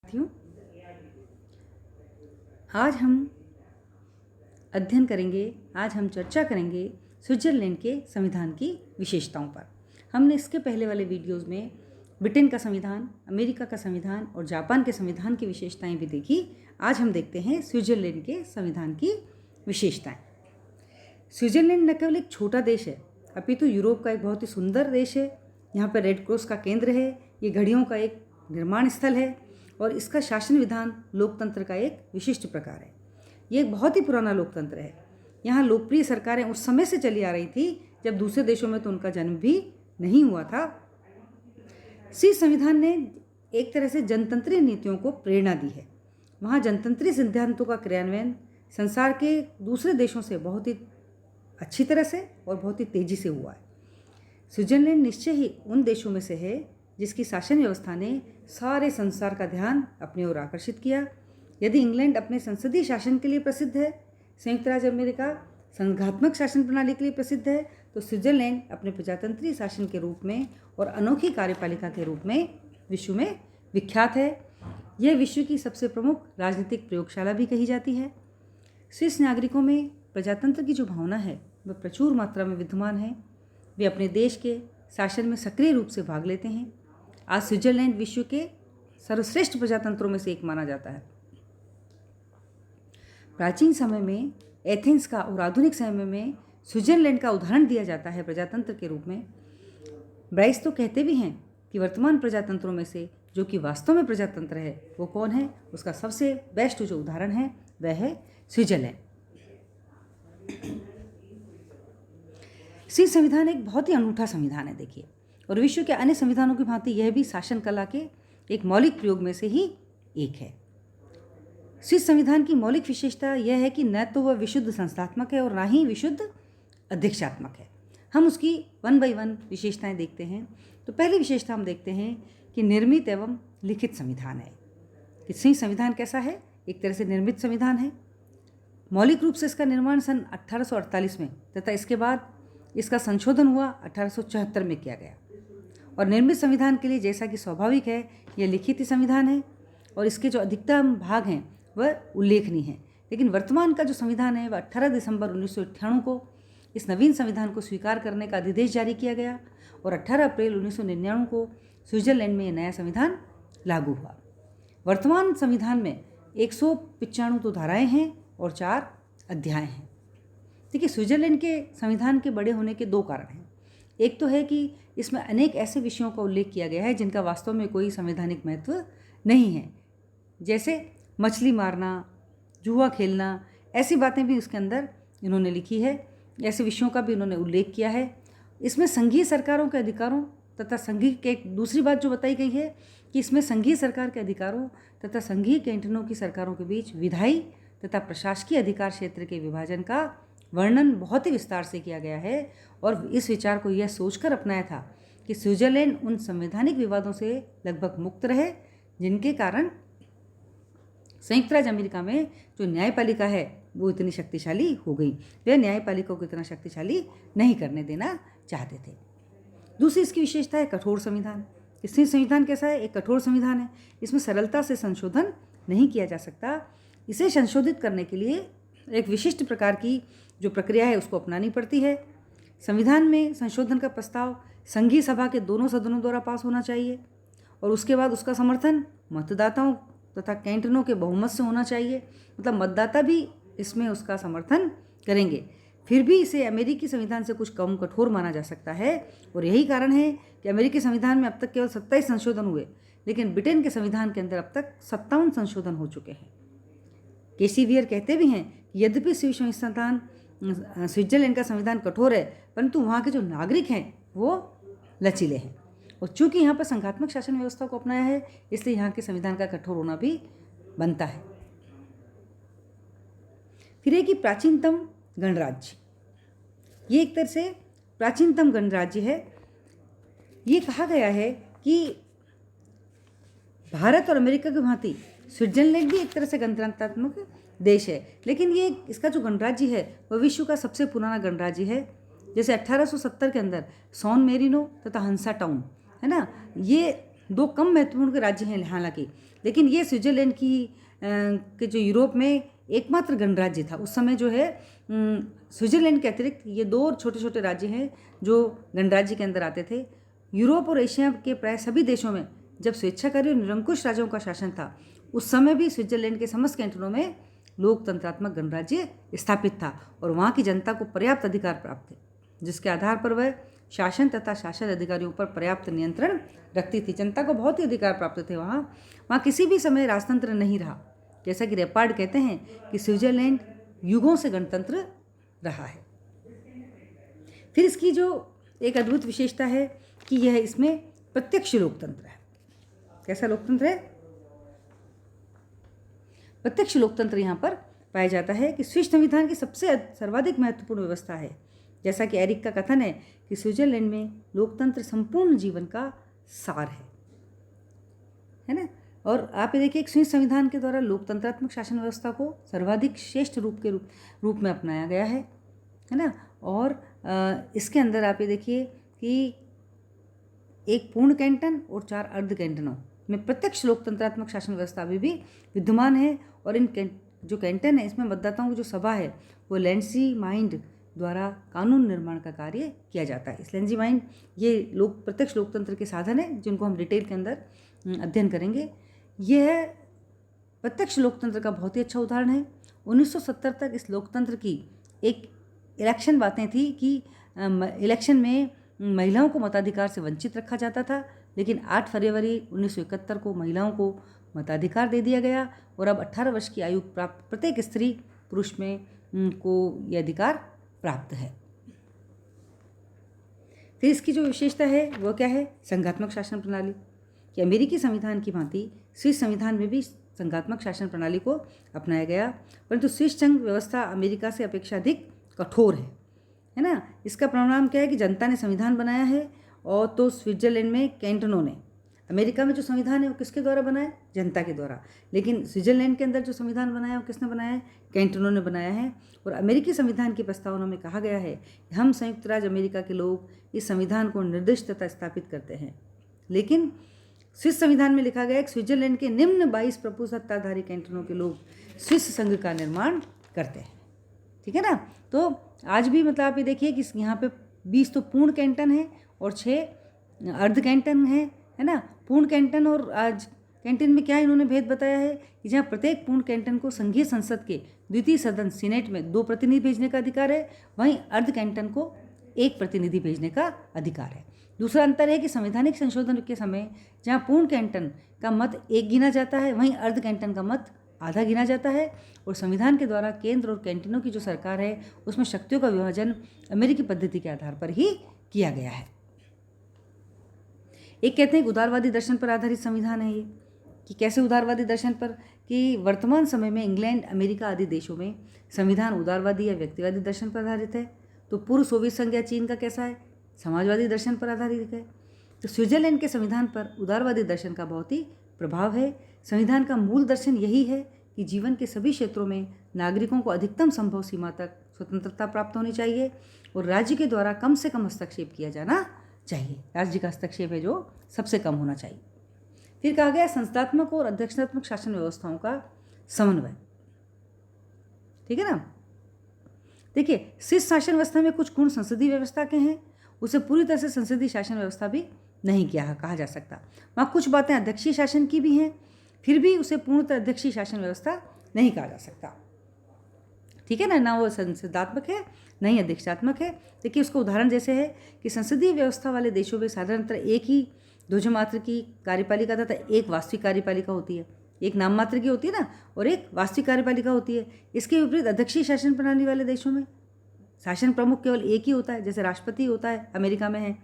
साथियों, आज हम चर्चा करेंगे स्विट्ज़रलैंड के संविधान की विशेषताओं पर। हमने इसके पहले वाले वीडियोस में ब्रिटेन का संविधान, अमेरिका का संविधान और जापान के संविधान की विशेषताएं भी देखी। आज हम देखते हैं स्विट्ज़रलैंड के संविधान की विशेषताएं। स्विट्ज़रलैंड न केवल एक छोटा देश है, अपितु यूरोप का एक बहुत ही सुंदर देश है। यहाँ पर रेड क्रॉस का केंद्र है, ये घड़ियों का एक निर्माण स्थल है और इसका शासन विधान लोकतंत्र का एक विशिष्ट प्रकार है। ये एक बहुत ही पुराना लोकतंत्र है। यहाँ लोकप्रिय सरकारें उस समय से चली आ रही थी जब दूसरे देशों में तो उनका जन्म भी नहीं हुआ था। स्विस संविधान ने एक तरह से जनतंत्रीय नीतियों को प्रेरणा दी है। वहाँ जनतंत्रीय सिद्धांतों का क्रियान्वयन संसार के दूसरे देशों से बहुत ही अच्छी तरह से और बहुत ही तेजी से हुआ है। स्विट्ज़रलैंड निश्चय ही उन देशों में से है जिसकी शासन व्यवस्था ने सारे संसार का ध्यान अपनी ओर आकर्षित किया। यदि इंग्लैंड अपने संसदीय शासन के लिए प्रसिद्ध है, संयुक्त राज्य अमेरिका संघात्मक शासन प्रणाली के लिए प्रसिद्ध है, तो स्विट्ज़रलैंड अपने प्रजातंत्रीय शासन के रूप में और अनोखी कार्यपालिका के रूप में विश्व में विख्यात है। यह विश्व की सबसे प्रमुख राजनीतिक प्रयोगशाला भी कही जाती है। स्विस नागरिकों में प्रजातंत्र की जो भावना है वह प्रचुर मात्रा में विद्यमान है। वे अपने देश के शासन में सक्रिय रूप से भाग लेते हैं। आज स्विट्ज़रलैंड विश्व के सर्वश्रेष्ठ प्रजातंत्रों में से एक माना जाता है। प्राचीन समय में एथेंस का और आधुनिक समय में स्विट्ज़रलैंड का उदाहरण दिया जाता है प्रजातंत्र के रूप में। ब्राइस तो कहते भी हैं कि वर्तमान प्रजातंत्रों में से जो कि वास्तव में प्रजातंत्र है वो कौन है, उसका सबसे बेस्ट जो उदाहरण है वह है स्विट्ज़रलैंड। स्विस संविधान एक बहुत ही अनूठा संविधान है देखिए, और विश्व के अन्य संविधानों की भांति यह भी शासन कला के एक मौलिक प्रयोग में से ही एक है। स्विस संविधान की मौलिक विशेषता यह है कि न तो वह विशुद्ध संस्थात्मक है और ना ही विशुद्ध अध्यक्षात्मक है। हम उसकी 1 बाय 1 विशेषताएं देखते हैं। तो पहली विशेषता हम देखते हैं कि निर्मित एवं लिखित संविधान है। कि स्विस संविधान कैसा है? एक तरह से निर्मित संविधान है। मौलिक रूप से इसका निर्माण सन 1848 में तथा इसके बाद इसका संशोधन हुआ 1874 में किया गया। और निर्मित संविधान के लिए जैसा कि स्वाभाविक है यह लिखित संविधान है और इसके जो अधिकतम भाग हैं वह उल्लेखनीय हैं। लेकिन वर्तमान का जो संविधान है वह 18 दिसंबर 1998 को इस नवीन संविधान को स्वीकार करने का अधिदेश जारी किया गया और 18 अप्रैल 1999 को स्विट्ज़रलैंड में यह नया संविधान लागू हुआ। वर्तमान संविधान में 195 तो धाराएँ हैं और 4 अध्याय हैं। देखिए, स्विट्ज़रलैंड के संविधान के बड़े होने के 2 कारण हैं। एक तो है कि इसमें अनेक ऐसे विषयों का उल्लेख किया गया है जिनका वास्तव में कोई संवैधानिक महत्व नहीं है, जैसे मछली मारना, जुआ खेलना, ऐसी बातें भी उसके अंदर इन्होंने लिखी है। ऐसे विषयों का भी इन्होंने उल्लेख किया है। इसमें संघीय सरकारों के अधिकारों तथा संघीय के दूसरी बात जो बताई गई है कि इसमें संघीय सरकार के अधिकारों तथा संघीय कैंटनों की सरकारों के बीच विधायी तथा प्रशासकीय अधिकार क्षेत्र के विभाजन का वर्णन बहुत ही विस्तार से किया गया है। और इस विचार को यह सोचकर अपनाया था कि स्विट्ज़रलैंड उन संवैधानिक विवादों से लगभग मुक्त रहे जिनके कारण संयुक्त राज्य अमेरिका में जो न्यायपालिका है वो इतनी शक्तिशाली हो गई। वे न्यायपालिका को इतना शक्तिशाली नहीं करने देना चाहते थे। दूसरी इसकी विशेषता है कठोर संविधान। इसमें संविधान कैसा है? एक कठोर संविधान है। इसमें सरलता से संशोधन नहीं किया जा सकता। इसे संशोधित करने के लिए एक विशिष्ट प्रकार की जो प्रक्रिया है उसको अपनानी पड़ती है। संविधान में संशोधन का प्रस्ताव संघीय सभा के दोनों सदनों द्वारा पास होना चाहिए और उसके बाद उसका समर्थन मतदाताओं तथा कैंटनों के बहुमत से होना चाहिए। मतलब मतदाता भी इसमें उसका समर्थन करेंगे। फिर भी इसे अमेरिकी संविधान से कुछ कम कठोर माना जा सकता है और यही कारण है कि अमेरिकी संविधान में अब तक केवल 27 संशोधन हुए, लेकिन ब्रिटेन के संविधान के अंदर अब तक 57 संशोधन हो चुके हैं। केसी वियर कहते भी हैं कि यद्यपि स्विट्ज़रलैंड का संविधान कठोर है, परंतु वहाँ के जो नागरिक हैं वो लचीले हैं। और चूंकि यहाँ पर संघात्मक शासन व्यवस्था को अपनाया है, इसलिए यहाँ के संविधान का कठोर होना भी बनता है। फिर है कि प्राचीनतम गणराज्य। ये एक तरह से प्राचीनतम गणराज्य है। ये कहा गया है कि भारत और अमेरिका की भांति स्विट्ज़रलैंड भी एक तरह से गणतंत्रात्मक देश है, लेकिन ये इसका जो गणराज्य है वह विश्व का सबसे पुराना गणराज्य है। जैसे 1870 के अंदर सॉन मेरिनो तथा हंसा टाउन है ना, ये दो कम महत्वपूर्ण के राज्य हैं हालांकि, लेकिन ये स्विट्जरलैंड के जो यूरोप में एकमात्र गणराज्य था उस समय जो है। स्विट्जरलैंड के अतिरिक्त ये दो छोटे छोटे राज्य हैं जो गणराज्य के अंदर आते थे। यूरोप और एशिया के प्राय सभी देशों में जब स्वेच्छाकारी और निरंकुश राज्यों का शासन था, उस समय भी स्विट्जरलैंड के समस्त कैंटनों में लोकतंत्रात्मक गणराज्य स्थापित था और वहाँ की जनता को पर्याप्त अधिकार प्राप्त थे, जिसके आधार पर वह शासन तथा शासन अधिकारियों पर पर्याप्त नियंत्रण रखती थी। जनता को बहुत ही अधिकार प्राप्त थे वहाँ किसी भी समय राजतंत्र नहीं रहा। जैसा कि रेपार्ड कहते हैं कि स्विट्जरलैंड युगों से गणतंत्र रहा है। फिर इसकी जो एक अद्भुत विशेषता है कि यह इसमें प्रत्यक्ष लोकतंत्र है। कैसा लोकतंत्र है? प्रत्यक्ष लोकतंत्र यहाँ पर पाया जाता है कि स्विस संविधान की सबसे सर्वाधिक महत्वपूर्ण व्यवस्था है। जैसा कि एरिक का कथन है कि स्विट्जरलैंड में लोकतंत्र संपूर्ण जीवन का सार है ना। और आप ये देखिए, एक स्विस संविधान के द्वारा लोकतंत्रात्मक शासन व्यवस्था को सर्वाधिक श्रेष्ठ रूप में अपनाया गया है ना। और इसके अंदर आप ये देखिए कि एक पूर्ण कैंटन और 4 अर्ध कैंटनों में प्रत्यक्ष लोकतंत्रात्मक शासन व्यवस्था अभी भी विद्यमान है। और इन जो कैंटन है इसमें मतदाताओं की जो सभा है वो लैंडसी माइंड द्वारा कानून निर्माण का कार्य किया जाता है। इस लैंडसी माइंड ये प्रत्यक्ष लोकतंत्र के साधन है जिनको हम डिटेल के अंदर अध्ययन करेंगे। यह प्रत्यक्ष लोकतंत्र का बहुत ही अच्छा उदाहरण है। 1970 तक इस लोकतंत्र की एक इलेक्शन बातें थी कि इलेक्शन में महिलाओं को मताधिकार से वंचित रखा जाता था, लेकिन 8 फरवरी 1971 को महिलाओं को मताधिकार दे दिया गया और अब 18 वर्ष की आयु प्राप्त प्रत्येक स्त्री पुरुष में को यह अधिकार प्राप्त है। फिर इसकी जो विशेषता है वो क्या है? संघात्मक शासन प्रणाली। कि अमेरिकी संविधान की भांति स्विस संविधान में भी संघात्मक शासन प्रणाली को अपनाया गया, परंतु स्विस संघ व्यवस्था अमेरिका से अपेक्षा अधिक कठोर है ना। इसका परिणाम क्या है कि जनता ने संविधान बनाया है और तो स्विट्जरलैंड में कैंटनों ने। अमेरिका में जो संविधान है वो किसके द्वारा बना है? जनता के द्वारा। लेकिन स्विट्जरलैंड के अंदर जो संविधान बनाया है वो किसने बनाया है? कैंटनों ने बनाया है। और अमेरिकी संविधान की प्रस्तावना में कहा गया है कि हम संयुक्त राज्य अमेरिका के लोग इस संविधान को निर्दिष्ट तथा स्थापित करते हैं। लेकिन स्विस संविधान में लिखा गया है कि स्विट्जरलैंड के निम्न 22 प्रभुसत्ताधारी कैंटनों के लोग स्विस संघ का निर्माण करते हैं। ठीक है ना। तो आज भी मतलब आप ये देखिए कि यहाँ पे 20 तो पूर्ण कैंटन है और 6 अर्ध कैंटन है ना। पूर्ण कैंटन और आज कैंटन में क्या इन्होंने भेद बताया है कि जहाँ प्रत्येक पूर्ण कैंटन को संघीय संसद के द्वितीय सदन सीनेट में 2 प्रतिनिधि भेजने का अधिकार है, वहीं अर्ध कैंटन को 1 प्रतिनिधि भेजने का अधिकार है। दूसरा अंतर है कि संवैधानिक संशोधन के समय जहाँ पूर्ण कैंटन का मत 1 गिना जाता है, वहीं अर्ध कैंटन का मत आधा गिना जाता है। और संविधान के द्वारा केंद्र और कैंटनों की जो सरकार है उसमें शक्तियों का विभाजन अमेरिकी पद्धति के आधार पर ही किया गया है। एक कहते हैं कि उदारवादी दर्शन पर आधारित संविधान है ये। कि कैसे उदारवादी दर्शन पर? कि वर्तमान समय में इंग्लैंड, अमेरिका आदि देशों में संविधान उदारवादी या व्यक्तिवादी दर्शन पर आधारित है। तो पूर्व सोवियत संघ या चीन का कैसा है? समाजवादी दर्शन पर आधारित है। तो स्विट्जरलैंड के संविधान पर उदारवादी दर्शन का बहुत ही प्रभाव है। संविधान का मूल दर्शन यही है कि जीवन के सभी क्षेत्रों में नागरिकों को अधिकतम संभव सीमा तक स्वतंत्रता प्राप्त होनी चाहिए और राज्य के द्वारा कम से कम हस्तक्षेप किया जाना चाहिए। राज्य का हस्तक्षेप है जो सबसे कम होना चाहिए। फिर कहा गया संस्थात्मक और अध्यक्षात्मक शासन व्यवस्थाओं का समन्वय। ठीक है ना। देखिए, स्विस शासन व्यवस्था में कुछ गुण संसदीय व्यवस्था के हैं, उसे पूरी तरह से संसदीय शासन व्यवस्था भी नहीं कहा जा सकता। वहाँ कुछ बातें अध्यक्षीय शासन की भी हैं, फिर भी उसे पूर्णतः अध्यक्षीय शासन व्यवस्था नहीं कहा जा सकता। ठीक है ना वो संसदात्मक है न ही अध्यक्षात्मक है। देखिए, उसका उदाहरण जैसे है कि संसदीय व्यवस्था वाले देशों में साधारणतः एक ही ध्वजमात्र की कार्यपालिका तथा एक वास्तविक कार्यपालिका होती है। एक नाम मात्र की होती है ना और एक वास्तविक कार्यपालिका होती है। इसके विपरीत अध्यक्षीय शासन प्रणाली वाले देशों में शासन प्रमुख केवल एक ही होता है, जैसे राष्ट्रपति होता है अमेरिका में है।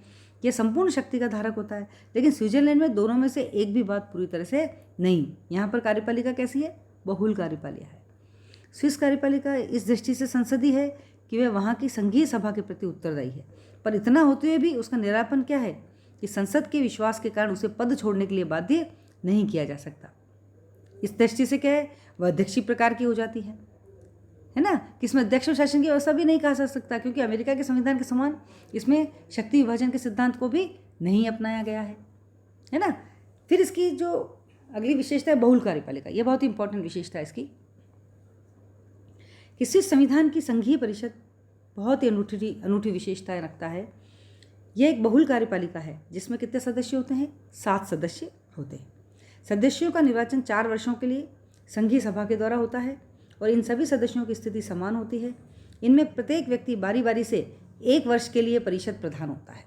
यह संपूर्ण शक्ति का धारक होता है। लेकिन स्विट्जरलैंड में दोनों में से एक भी बात पूरी तरह से नहीं। यहाँ पर कार्यपालिका कैसी है? बहुल कार्यपालिका है। स्विस कार्यपालिका इस दृष्टि से संसदीय है कि वह वहाँ की संघीय सभा के प्रति उत्तरदायी है, पर इतना होते हुए भी उसका निरापन क्या है कि संसद के विश्वास के कारण उसे पद छोड़ने के लिए बाध्य नहीं किया जा सकता। इस दृष्टि से क्या है, वह अध्यक्षीय प्रकार की हो जाती है ना। कि इसमें अध्यक्ष शासन की व्यवस्था भी नहीं कहा जा सकता, क्योंकि अमेरिका के संविधान के समान इसमें शक्ति विभाजन के सिद्धांत को भी नहीं अपनाया गया है ना। फिर इसकी जो अगली विशेषता है बहुल कार्यपालिका, यह बहुत ही इंपॉर्टेंट विशेषता है इसकी, कि स्विस संविधान की संघीय परिषद बहुत ही अनूठी विशेषताएं रखता है। यह एक बहुल कार्यपालिका है जिसमें कितने सदस्य होते हैं? 7 सदस्य होते हैं। सदस्यों का निर्वाचन 4 वर्षों के लिए संघीय सभा के द्वारा होता है और इन सभी सदस्यों की स्थिति समान होती है। इनमें प्रत्येक व्यक्ति बारी बारी से 1 वर्ष के लिए परिषद प्रधान होता है।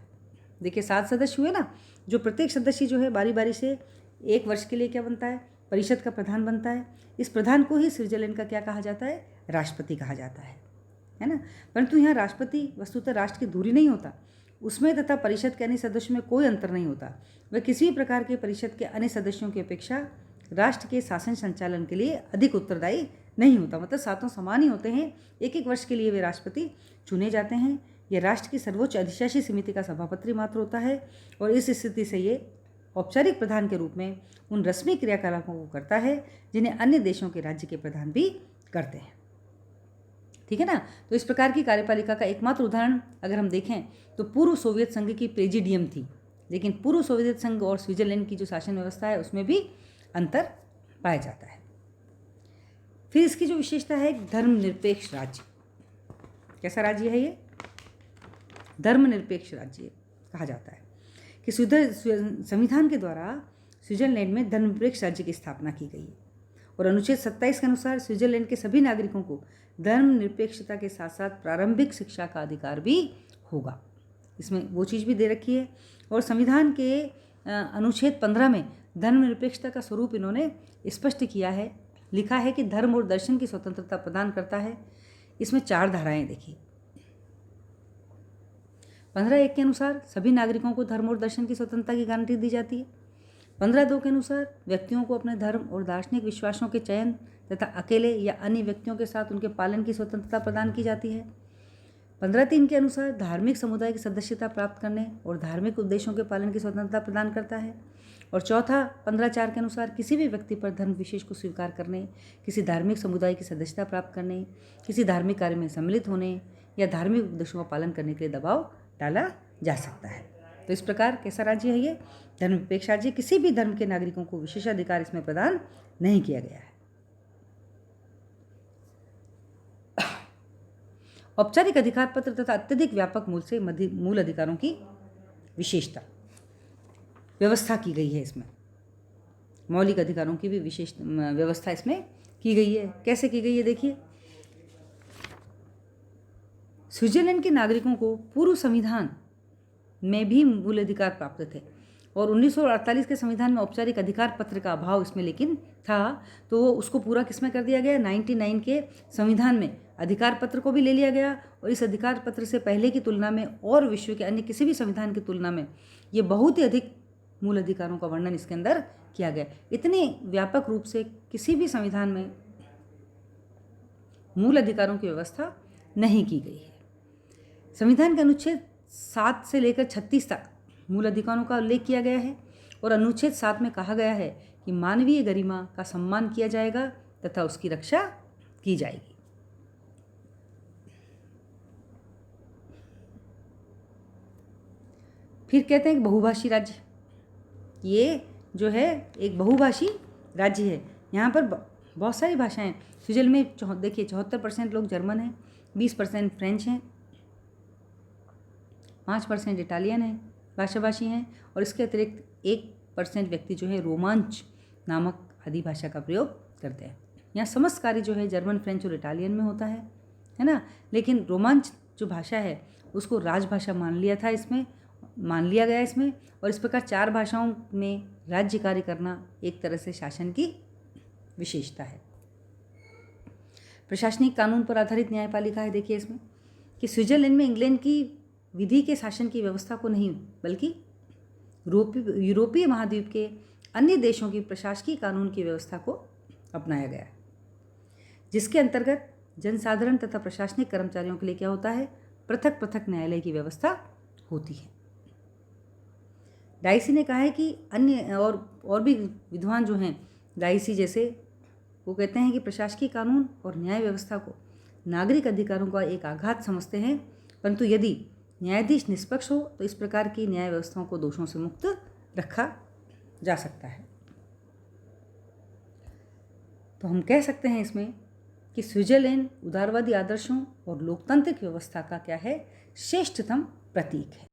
देखिए 7 सदस्य हुए ना, जो प्रत्येक सदस्य जो है बारी बारी से 1 वर्ष के लिए क्या बनता है? परिषद का प्रधान बनता है। इस प्रधान को ही स्विट्जरलैंड का क्या कहा जाता है? राष्ट्रपति कहा जाता है ना। परंतु यहाँ राष्ट्रपति वस्तुतः राष्ट्र की धुरी नहीं होता, उसमें तथा परिषद के अन्य सदस्यों में कोई अंतर नहीं होता। वह किसी भी प्रकार के परिषद के अन्य सदस्यों की अपेक्षा राष्ट्र के शासन संचालन के लिए अधिक उत्तरदायी नहीं होता। मतलब 7 समान ही होते हैं। 1-1 वर्ष के लिए वे राष्ट्रपति चुने जाते हैं। यह राष्ट्र की सर्वोच्च अधिशासी समिति का सभापति मात्र होता है और इस स्थिति से ये औपचारिक प्रधान के रूप में उन रस्मी क्रियाकलापों को करता है जिन्हें अन्य देशों के राज्य के प्रधान भी करते हैं। ठीक है ना। तो इस प्रकार की कार्यपालिका का एकमात्र उदाहरण अगर हम देखें तो पूर्व सोवियत संघ की प्रेजिडियम थी, लेकिन पूर्व सोवियत संघ और स्विट्जरलैंड की जो शासन व्यवस्था है उसमें भी अंतर पाया जाता है। फिर इसकी जो विशेषता है धर्मनिरपेक्ष राज्य। कैसा राज्य है ये? धर्मनिरपेक्ष राज्य कहा जाता है कि संविधान के द्वारा स्विट्जरलैंड में धर्मनिरपेक्ष राज्य की स्थापना की गई है और अनुच्छेद 27 के अनुसार स्विट्जरलैंड के सभी नागरिकों को धर्मनिरपेक्षता के साथ साथ प्रारंभिक शिक्षा का अधिकार भी होगा। इसमें वो चीज़ भी दे रखी है। और संविधान के अनुच्छेद 15 में धर्मनिरपेक्षता का स्वरूप इन्होंने स्पष्ट किया है, लिखा है कि धर्म और दर्शन की स्वतंत्रता प्रदान करता है। इसमें 4 धाराएं देखिए। 15(1) के अनुसार सभी नागरिकों को धर्म और दर्शन की स्वतंत्रता की गारंटी दी जाती है। 15(2) के अनुसार व्यक्तियों को अपने धर्म और दार्शनिक विश्वासों के चयन तथा अकेले या अन्य व्यक्तियों के साथ उनके पालन की स्वतंत्रता प्रदान की जाती है। 15(3) के अनुसार धार्मिक समुदाय की सदस्यता प्राप्त करने और धार्मिक उद्देश्यों के पालन की स्वतंत्रता प्रदान करता है। और चौथा 15(4) के अनुसार किसी भी व्यक्ति पर धर्म विशेष को स्वीकार करने, किसी धार्मिक समुदाय की सदस्यता प्राप्त करने, किसी धार्मिक कार्य में सम्मिलित होने या धार्मिक उद्देश्यों का पालन करने के लिए दबाव डाला जा सकता है। तो इस प्रकार कैसा राज्य है ये? धर्मनिरपेक्ष राज्य। किसी भी धर्म के नागरिकों को विशेषाधिकार इसमें प्रदान नहीं किया गया है। औपचारिक अधिकार पत्र तथा अत्यधिक व्यापक मूल अधिकारों की विशेषता व्यवस्था की गई है। इसमें मौलिक अधिकारों की भी विशेष व्यवस्था इसमें की गई है। कैसे की गई है देखिए। स्विट्जरलैंड के नागरिकों को पूर्व संविधान में भी मूल अधिकार प्राप्त थे और 1948 के संविधान में औपचारिक अधिकार पत्र का अभाव इसमें लेकिन था, तो वो उसको पूरा किसमें कर दिया गया? 99 के संविधान में अधिकार पत्र को भी ले लिया गया। और इस अधिकार पत्र से पहले की तुलना में और विश्व के अन्य किसी भी संविधान की तुलना में ये बहुत ही अधिक मूल अधिकारों का वर्णन इसके अंदर किया गया। इतने व्यापक रूप से किसी भी संविधान में मूल अधिकारों की व्यवस्था नहीं की गई है। संविधान के अनुच्छेद 7 से लेकर 36 तक मूल अधिकारों का उल्लेख किया गया है और अनुच्छेद 7 में कहा गया है कि मानवीय गरिमा का सम्मान किया जाएगा तथा उसकी रक्षा की जाएगी। फिर कहते हैं बहुभाषी राज्य। ये जो है एक बहुभाषी राज्य है। यहाँ पर बहुत सारी भाषाएं। स्विट्जरलैंड में देखिए 74% लोग जर्मन हैं, 20% फ्रेंच हैं, 5% इटालियन हैं, भाषाभाषी हैं और इसके अतिरिक्त 1% व्यक्ति जो है रोमांच नामक आदि भाषा का प्रयोग करते हैं। यहाँ समस्त कार्य जो है जर्मन, फ्रेंच और इटालियन में होता है ना। लेकिन रोमांच जो भाषा है उसको राजभाषा मान लिया गया इसमें और इस प्रकार 4 भाषाओं में राज्य कार्य करना एक तरह से शासन की विशेषता है। प्रशासनिक कानून पर आधारित न्यायपालिका है। देखिए इसमें कि स्विट्जरलैंड में इंग्लैंड की विधि के शासन की व्यवस्था को नहीं बल्कि यूरोपीय महाद्वीप के अन्य देशों की प्रशासकीय कानून की व्यवस्था को अपनाया गया है, जिसके अंतर्गत जनसाधारण तथा प्रशासनिक कर्मचारियों के लिए क्या होता है? पृथक पृथक न्यायालय की व्यवस्था होती है। डाइसी ने कहा है कि अन्य और भी विद्वान जो हैं डाइसी जैसे, वो कहते हैं कि प्रशासकीय कानून और न्याय व्यवस्था को नागरिक अधिकारों का एक आघात समझते हैं, परंतु यदि न्यायाधीश निष्पक्ष हो तो इस प्रकार की न्याय व्यवस्थाओं को दोषों से मुक्त रखा जा सकता है। तो हम कह सकते हैं इसमें कि स्विट्जरलैंड उदारवादी आदर्शों और लोकतांत्रिक व्यवस्था का क्या है, श्रेष्ठतम प्रतीक है।